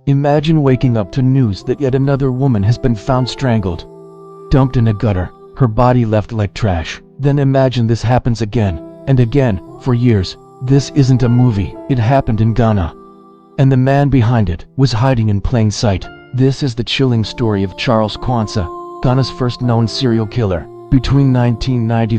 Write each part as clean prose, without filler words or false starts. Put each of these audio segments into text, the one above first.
Imagine waking up to news that yet another woman has been found strangled, dumped in a gutter, her body left like trash. Then imagine this happens again and again for years. This isn't a movie, it happened in Ghana. And the man behind it was hiding in plain sight. This is the chilling story of Charles Quansah, Ghana's first known serial killer. Between 1990,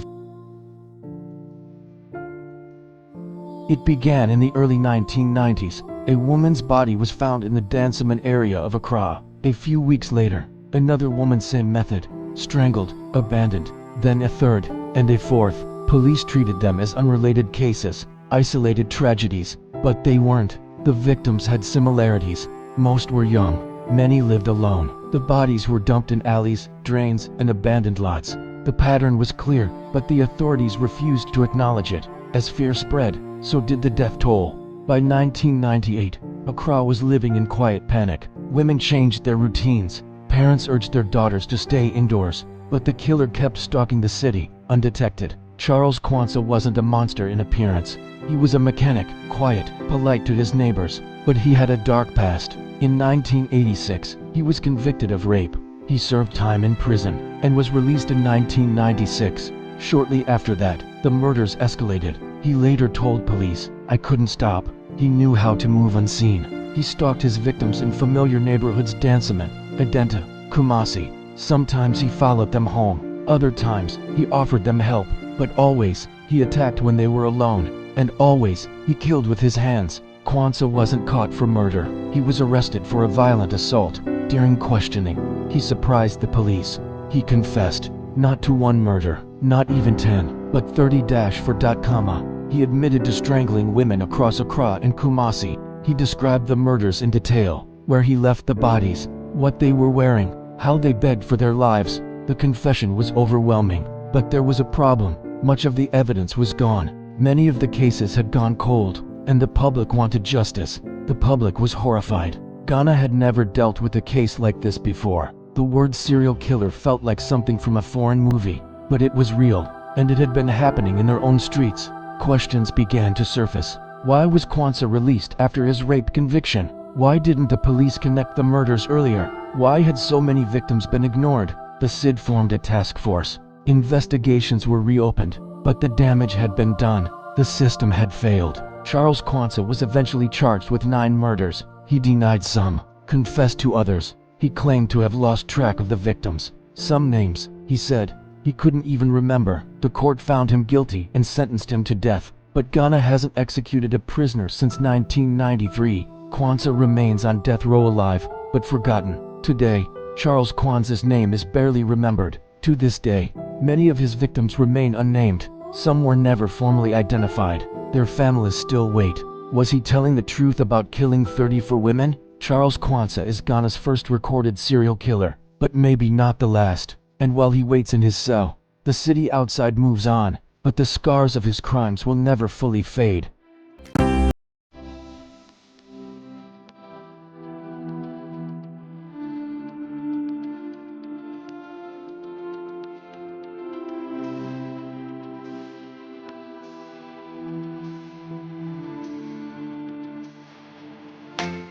it began in the early 1990s. A woman's body was found in the Dansoman area of Accra. A few weeks later, another woman, same method, strangled, abandoned, then a third, and a fourth. Police treated them as unrelated cases, isolated tragedies, but they weren't. The victims had similarities. Most were young. Many lived alone. The bodies were dumped in alleys, drains, and abandoned lots. The pattern was clear, but the authorities refused to acknowledge it. As fear spread, so did the death toll. By 1998, Accra was living in quiet panic. Women changed their routines. Parents urged their daughters to stay indoors, but the killer kept stalking the city, undetected. Charles Quansah wasn't a monster in appearance. He was a mechanic, quiet, polite to his neighbors, but he had a dark past. In 1986, he was convicted of rape. He served time in prison and was released in 1996. Shortly after that, the murders escalated. He later told police, "I couldn't stop." He knew how to move unseen. He stalked his victims in familiar neighborhoods: Dansoman, Adenta, Kumasi. Sometimes he followed them home. Other times, he offered them help. But always, he attacked when they were alone. And always, he killed with his hands. Quansah wasn't caught for murder. He was arrested for a violent assault. During questioning, he surprised the police. He confessed, not to one murder, not even 10, but 30-4. He admitted to strangling women across Accra and Kumasi. He described the murders in detail, where he left the bodies, what they were wearing, how they begged for their lives. The confession was overwhelming, but there was a problem. Much of the evidence was gone. Many of the cases had gone cold, and the public wanted justice. The public was horrified. Ghana had never dealt with a case like this before. The word serial killer felt like something from a foreign movie, but it was real, and it had been happening in their own streets. Questions began to surface. Why was Quansah released after his rape conviction? Why didn't the police connect the murders earlier? Why had so many victims been ignored? The CID formed a task force. Investigations were reopened, but the damage had been done. The system had failed. Charles Quansah was eventually charged with 9 murders. He denied some, confessed to others. He claimed to have lost track of the victims. Some names, he said, he couldn't even remember. The court found him guilty and sentenced him to death. But Ghana hasn't executed a prisoner since 1993. Quansah remains on death row, alive, but forgotten. Today, Charles Quansah's name is barely remembered. To this day, many of his victims remain unnamed. Some were never formally identified. Their families still wait. Was he telling the truth about killing 34 women? Charles Quansah is Ghana's first recorded serial killer, but maybe not the last. And while he waits in his cell, the city outside moves on, but the scars of his crimes will never fully fade.